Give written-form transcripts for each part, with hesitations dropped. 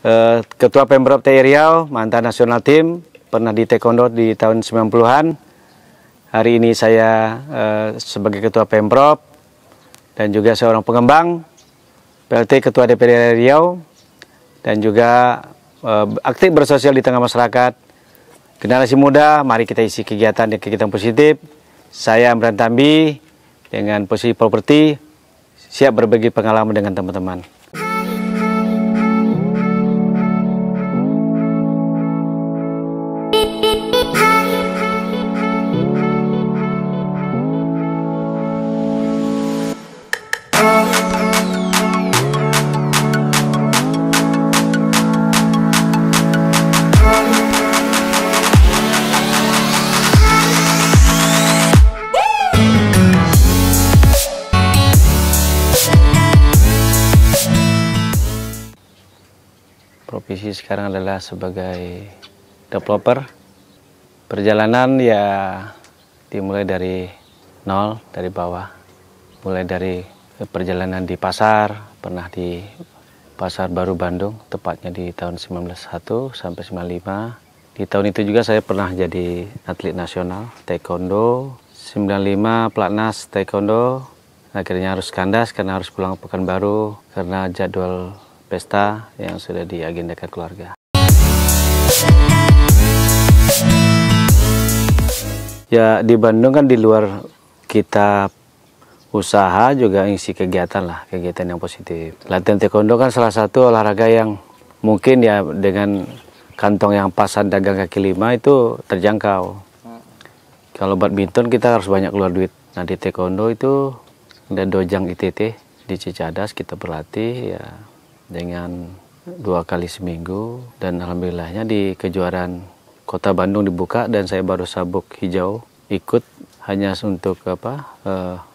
Ketua Pemprov TI Riau, mantan nasional tim, pernah di taekwondo di tahun 90-an. Hari ini saya sebagai Ketua Pemprov dan juga seorang pengembang, PLT Ketua DPD Riau, dan juga aktif bersosial di tengah masyarakat. Generasi muda, mari kita isi kegiatan dan kegiatan positif. Saya Amran Tambi dengan posisi properti, siap berbagi pengalaman dengan teman-teman. Profesi sekarang adalah sebagai developer. Perjalanan ya dimulai dari nol, dari bawah. Mulai dari perjalanan di pasar, pernah di Pasar Baru Bandung, tepatnya di tahun 1991 sampai 95. Di tahun itu juga saya pernah jadi atlet nasional taekwondo, 95 pelatnas taekwondo. Akhirnya harus kandas karena harus pulang Pekanbaru karena jadwal pesta yang sudah diagendakan keluarga. Ya, di Bandung kan di luar kita usaha juga isi kegiatan lah, kegiatan yang positif. Latihan taekwondo kan salah satu olahraga yang mungkin ya dengan kantong yang pasan dagang kaki lima itu terjangkau. Kalau badminton kita harus banyak keluar duit. Nah di taekwondo itu ada dojang ITT di Cicadas, kita berlatih ya dengan 2 kali seminggu, dan alhamdulillahnya di kejuaraan Kota Bandung dibuka dan saya baru sabuk hijau ikut hanya untuk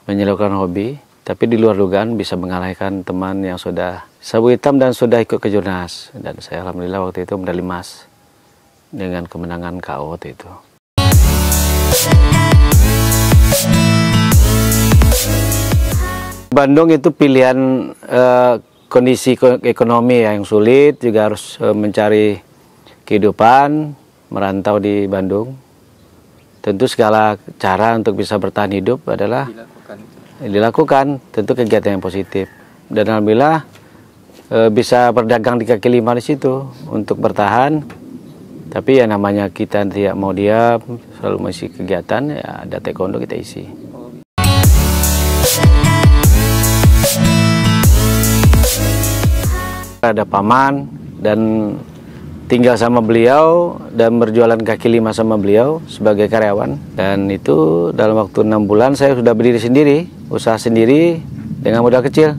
menyalurkan hobi, tapi di luar dugaan bisa mengalahkan teman yang sudah sabuk hitam dan sudah ikut ke Jurnas, dan saya alhamdulillah waktu itu medali emas dengan kemenangan KO waktu itu. Bandung itu pilihan kondisi ekonomi yang sulit, juga harus mencari kehidupan, merantau di Bandung. Tentu segala cara untuk bisa bertahan hidup adalah dilakukan, tentu kegiatan yang positif. Dan alhamdulillah bisa berdagang di kaki lima di situ untuk bertahan. Tapi ya namanya kita tidak mau diam, selalu mengisi kegiatan, ya ada taekwondo kita isi. Ada paman dan tinggal sama beliau dan berjualan kaki lima sama beliau sebagai karyawan, dan itu dalam waktu 6 bulan saya sudah berdiri sendiri, usaha sendiri dengan modal kecil,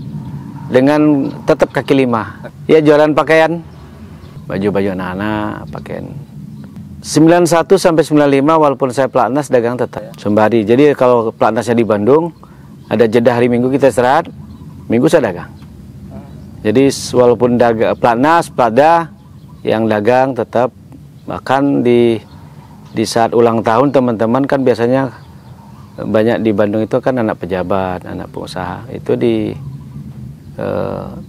dengan tetap kaki lima. Ya jualan pakaian, baju-baju anak-anak, pakaian. 91 sampai 95 walaupun saya pelatnas dagang tetap sembari. Jadi kalau pelatnasnya di Bandung ada jeda hari Minggu kita istirahat, Minggu saya dagang. Jadi walaupun pelatnas, pelada yang dagang tetap, bahkan di saat ulang tahun teman-teman kan biasanya banyak di Bandung itu kan anak pejabat, anak pengusaha, itu di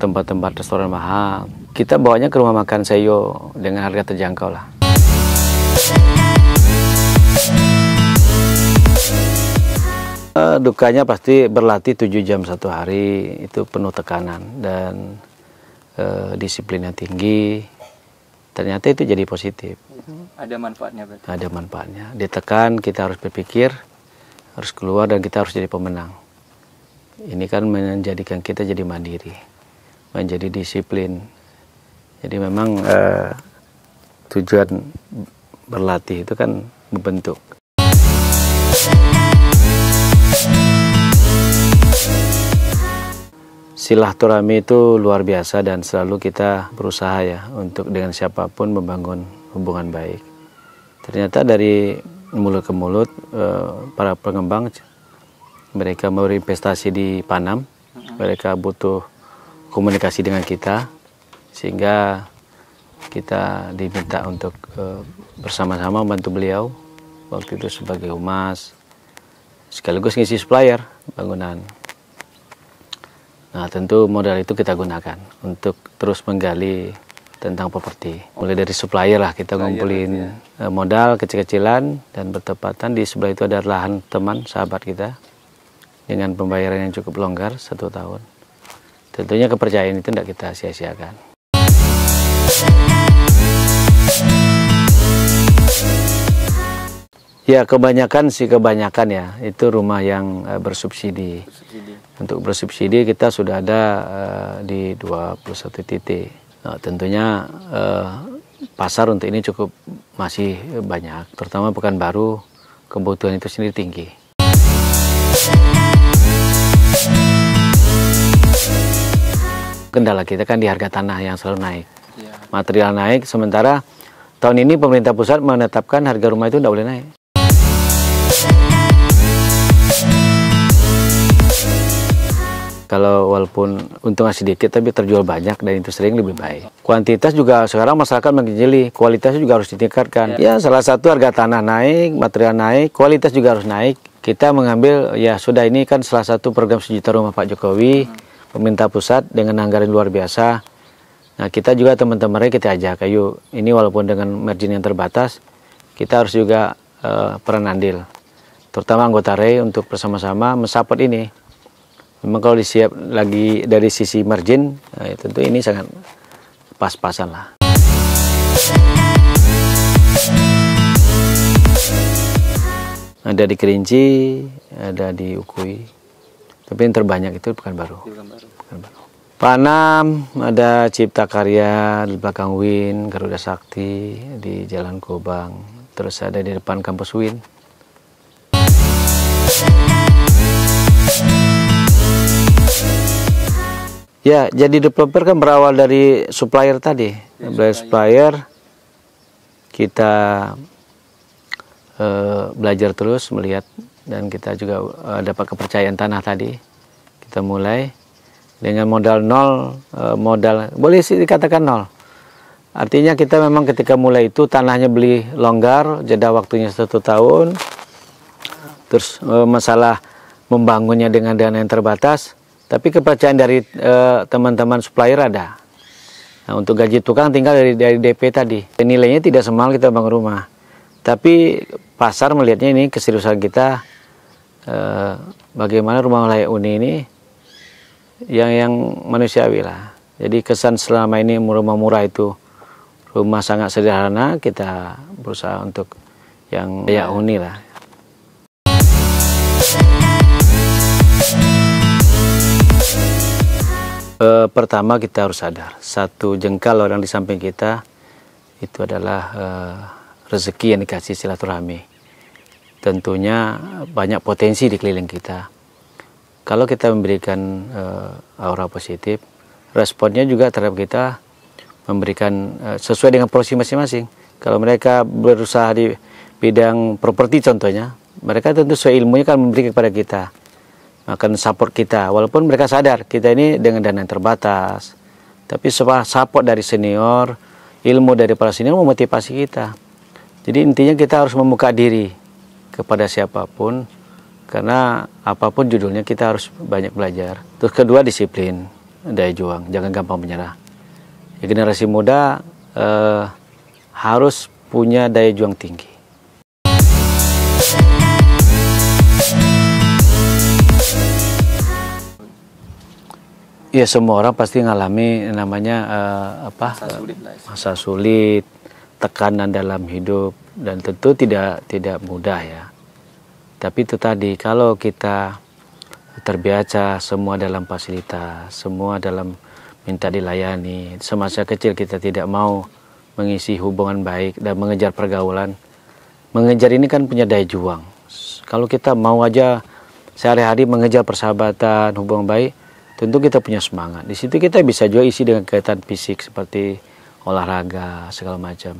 tempat-tempat restoran mahal. Kita bawanya ke rumah makan Seyo dengan harga terjangkau lah. Dukanya pasti berlatih 7 jam satu hari, itu penuh tekanan dan disiplinnya tinggi. Ternyata itu jadi positif. Ada manfaatnya berarti? Ada manfaatnya. Ditekan, kita harus berpikir, harus keluar, dan kita harus jadi pemenang. Ini kan menjadikan kita jadi mandiri, menjadi disiplin. Jadi memang tujuan berlatih itu kan membentuk. Silaturahmi itu luar biasa dan selalu kita berusaha ya untuk dengan siapapun membangun hubungan baik. Ternyata dari mulut ke mulut para pengembang, mereka mau investasi di Panam, mereka butuh komunikasi dengan kita, sehingga kita diminta untuk bersama-sama membantu beliau waktu itu sebagai humas, sekaligus ngisi supplier bangunan. Nah tentu modal itu kita gunakan untuk terus menggali tentang properti. Mulai dari supplier lah, kita ngumpulin modal kecil-kecilan, dan bertepatan di sebelah itu ada lahan teman, sahabat kita, dengan pembayaran yang cukup longgar 1 tahun. Tentunya kepercayaan itu tidak kita sia-siakan. Ya kebanyakan ya, itu rumah yang bersubsidi. Untuk bersubsidi kita sudah ada di 21 titik. Nah, tentunya pasar untuk ini cukup masih banyak, terutama Pekanbaru kebutuhan itu sendiri tinggi. Kendala kita kan di harga tanah yang selalu naik, material naik, sementara tahun ini pemerintah pusat menetapkan harga rumah itu tidak boleh naik. Kalau walaupun untungnya sedikit tapi terjual banyak dan itu sering lebih baik. Kuantitas juga sekarang masyarakat makin jeli, kualitasnya juga harus ditingkatkan. Ya salah satu harga tanah naik, material naik, kualitas juga harus naik. Kita mengambil, ya sudah, ini kan salah satu program 1 juta rumah Pak Jokowi, pemerintah pusat dengan anggaran luar biasa. Nah kita juga teman-teman kita ajak, ayo ini walaupun dengan margin yang terbatas, kita harus juga peran andil. Terutama anggota REI untuk bersama-sama mensupport ini. Memang kalau disiap lagi dari sisi margin, tentu ini sangat pas-pasan lah. Ada di Kerinci, ada di Ukui, tapi yang terbanyak itu Pekanbaru. Panam, ada Cipta Karya di belakang Win, Garuda Sakti di Jalan Kobang, terus ada di depan kampus Win. Ya, jadi developer kan berawal dari supplier tadi. Dari supplier, kita belajar terus melihat, dan kita juga dapat kepercayaan tanah tadi. Kita mulai dengan modal nol, boleh sih dikatakan nol. Artinya kita memang ketika mulai itu tanahnya beli longgar, jeda waktunya 1 tahun. Terus masalah membangunnya dengan dana yang terbatas. Tapi kepercayaan dari teman-teman supplier ada. Nah, untuk gaji tukang tinggal dari DP tadi. Nilainya tidak semahal kita bangun rumah. Tapi pasar melihatnya ini keseriusan kita. Bagaimana rumah layak huni ini yang manusiawi lah. Jadi kesan selama ini rumah murah itu rumah sangat sederhana, kita berusaha untuk yang layak huni lah. Pertama kita harus sadar, 1 jengkal orang di samping kita itu adalah rezeki yang dikasih silaturahmi. Tentunya banyak potensi di keliling kita. Kalau kita memberikan aura positif, responnya juga terhadap kita memberikan sesuai dengan porsi masing-masing. Kalau mereka berusaha di bidang properti contohnya, mereka tentu sesuai ilmunya kan memberikan kepada kita, akan support kita, walaupun mereka sadar kita ini dengan dana yang terbatas, tapi support dari senior, ilmu dari para senior memotivasi kita. Jadi intinya kita harus membuka diri kepada siapapun, karena apapun judulnya kita harus banyak belajar. Terus kedua, disiplin, daya juang, jangan gampang menyerah. Ya, generasi muda harus punya daya juang tinggi. Ya semua orang pasti ngalami namanya masa sulit, tekanan dalam hidup, dan tentu tidak mudah ya. Tapi itu tadi, kalau kita terbiasa semua dalam fasilitas, semua dalam minta dilayani, semasa kecil kita tidak mau mengisi hubungan baik dan mengejar pergaulan. Mengejar ini kan punya daya juang. Kalau kita mau aja sehari-hari mengejar persahabatan, hubungan baik, tentu kita punya semangat. Di situ kita bisa juga isi dengan kegiatan fisik seperti olahraga segala macam.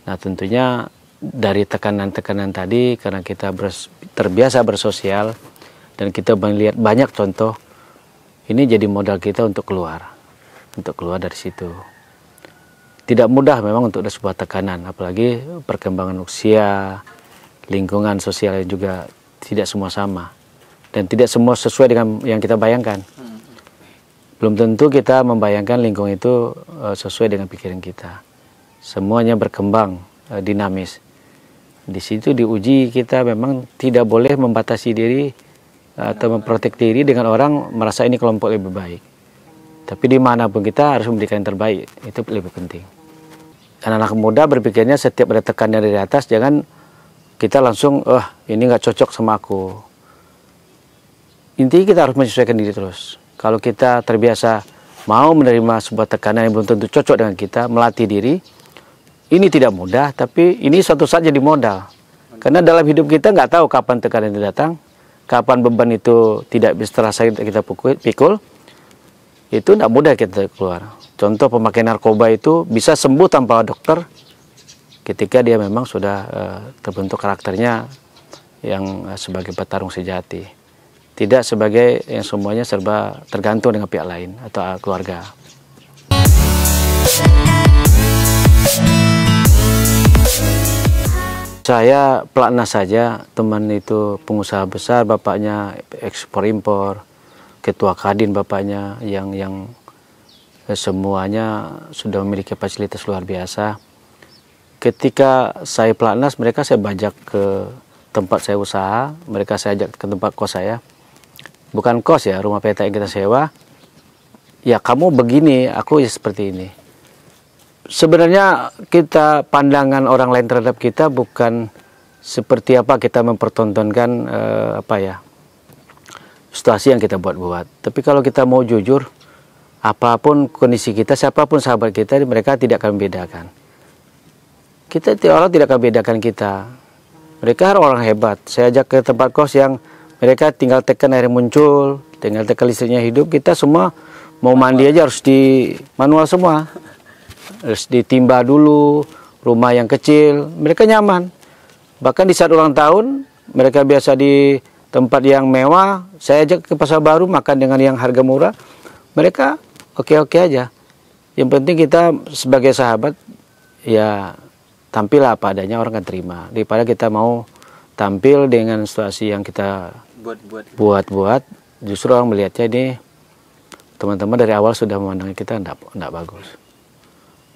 Nah tentunya dari tekanan-tekanan tadi, karena kita terbiasa bersosial dan kita melihat banyak contoh, ini jadi modal kita untuk keluar dari situ. Tidak mudah memang untuk ada sebuah tekanan, apalagi perkembangan usia, lingkungan sosial juga tidak semua sama, dan tidak semua sesuai dengan yang kita bayangkan. belum tentu kita membayangkan lingkungan itu sesuai dengan pikiran kita. Semuanya berkembang, dinamis. Di situ diuji kita memang tidak boleh membatasi diri atau memprotek diri dengan orang merasa ini kelompok lebih baik. Tapi dimanapun kita harus memberikan yang terbaik, itu lebih penting. Anak-anak muda berpikirnya setiap ada tekanan dari atas, jangan kita langsung, ini nggak cocok sama aku. Intinya kita harus menyesuaikan diri terus. Kalau kita terbiasa mau menerima sebuah tekanan yang belum tentu cocok dengan kita, melatih diri, ini tidak mudah, tapi ini suatu saat jadi modal. Karena dalam hidup kita nggak tahu kapan tekanan itu datang, kapan beban itu tidak bisa terasa kita pikul, itu tidak mudah kita keluar. Contoh pemakai narkoba itu bisa sembuh tanpa dokter ketika dia memang sudah terbentuk karakternya yang sebagai petarung sejati. Tidak sebagai yang semuanya serba tergantung dengan pihak lain atau keluarga. Saya pelatnas saja, teman itu pengusaha besar, bapaknya ekspor impor, ketua Kadin bapaknya yang semuanya sudah memiliki fasilitas luar biasa. Ketika saya pelatnas, mereka saya bajak ke tempat saya usaha, mereka saya ajak ke tempat kos saya. Bukan kos ya, rumah peta yang kita sewa. Ya kamu begini, aku ya seperti ini. Sebenarnya kita pandangan orang lain terhadap kita bukan seperti apa kita mempertontonkan situasi yang kita buat-buat. Tapi kalau kita mau jujur, apapun kondisi kita, siapapun sahabat kita, mereka tidak akan membedakan. Orang tidak akan membedakan kita. Mereka orang hebat. Saya ajak ke tempat kos yang mereka tinggal tekan air muncul, tinggal tekan listriknya hidup. Kita semua mau mandi aja harus di manual semua. Harus ditimba dulu, rumah yang kecil, mereka nyaman. Bahkan di saat ulang tahun, mereka biasa di tempat yang mewah, saya ajak ke pasar baru makan dengan yang harga murah. Mereka oke-oke aja. Yang penting kita sebagai sahabat, ya tampil apa adanya, orang kan terima. Daripada kita mau tampil dengan situasi yang kita buat-buat, justru orang melihatnya ini teman-teman dari awal sudah memandang kita enggak bagus.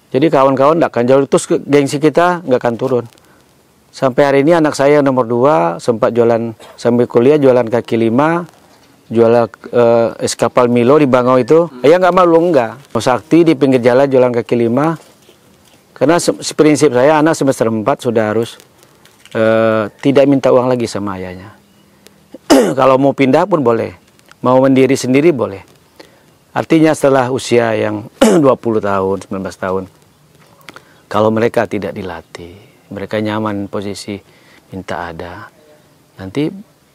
Jadi kawan-kawan enggak akan jauh, terus gengsi kita enggak akan turun. Sampai hari ini anak saya nomor 2 sempat jualan sambil kuliah, jualan kaki lima, jualan es kapal Milo di Bangau itu. Ya enggak malu, enggak. Mau sakti di pinggir jalan jualan kaki lima. Karena prinsip saya anak semester 4 sudah harus tidak minta uang lagi sama ayahnya. Kalau mau pindah pun boleh, mau mendiri sendiri boleh. Artinya setelah usia yang 20 tahun, 19 tahun, kalau mereka tidak dilatih, mereka nyaman posisi minta ada, nanti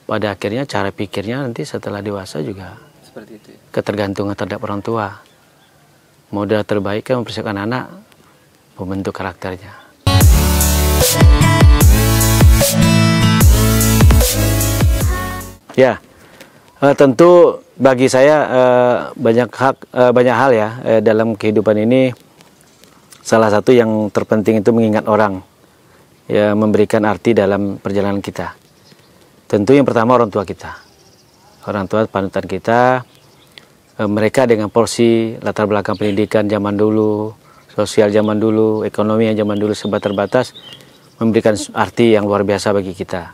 pada akhirnya cara pikirnya nanti setelah dewasa juga seperti itu. Ketergantungan terhadap orang tua. Modal terbaik kan mempersiapkan anak, membentuk karakternya. Ya, tentu bagi saya banyak hal ya dalam kehidupan ini. Salah satu yang terpenting itu mengingat orang, ya, memberikan arti dalam perjalanan kita. Tentu yang pertama orang tua kita, orang tua panutan kita. Mereka dengan porsi latar belakang pendidikan zaman dulu, sosial zaman dulu, ekonomi yang zaman dulu serba terbatas, memberikan arti yang luar biasa bagi kita.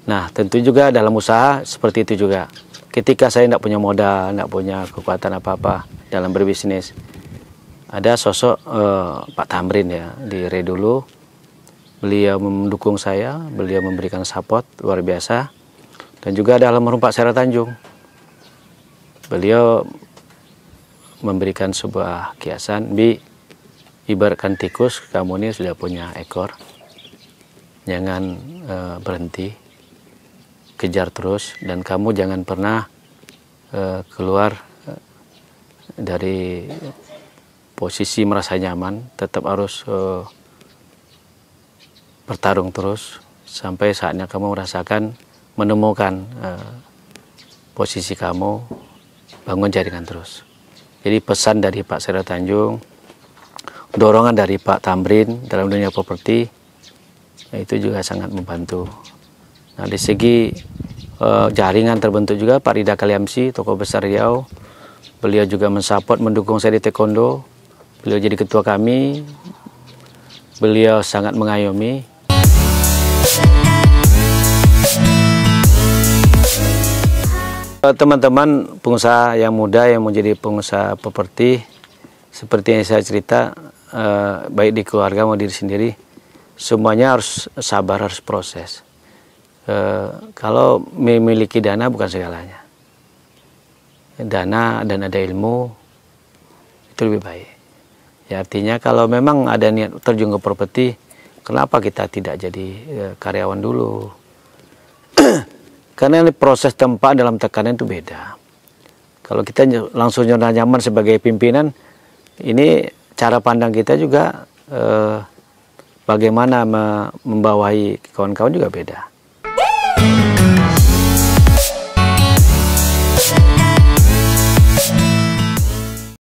Nah, tentu juga dalam usaha seperti itu juga. Ketika saya tidak punya modal, tidak punya kekuatan apa-apa dalam berbisnis, ada sosok Pak Tamrin ya di Re dulu. Beliau mendukung saya, beliau memberikan support luar biasa. Dan juga ada almarhum Pak Sera Tanjung. Beliau memberikan sebuah kiasan, ibaratkan tikus, kamu ini sudah punya ekor, jangan berhenti. Kejar terus, dan kamu jangan pernah keluar dari posisi merasa nyaman, tetap harus bertarung terus sampai saatnya kamu merasakan menemukan posisi kamu, bangun jaringan terus. Jadi pesan dari Pak Sera Tanjung, dorongan dari Pak Tamrin dalam dunia properti, itu juga sangat membantu. Nah, di segi jaringan terbentuk juga Pak Rida Kaliamsi, tokoh besar Riau, Beliau juga mensupport, mendukung saya di taekwondo. Beliau jadi ketua kami. Beliau sangat mengayomi. Teman-teman pengusaha yang muda yang menjadi pengusaha properti, seperti yang saya cerita, baik di keluarga maupun diri sendiri, semuanya harus sabar, harus proses. Kalau memiliki dana bukan segalanya. Dana dan ada ilmu itu lebih baik. Ya, artinya kalau memang ada niat terjun ke properti, kenapa kita tidak jadi karyawan dulu? Karena ini proses tempat dalam tekanan itu beda. Kalau kita langsung nyaman sebagai pimpinan, ini cara pandang kita juga bagaimana membawahi kawan-kawan juga beda.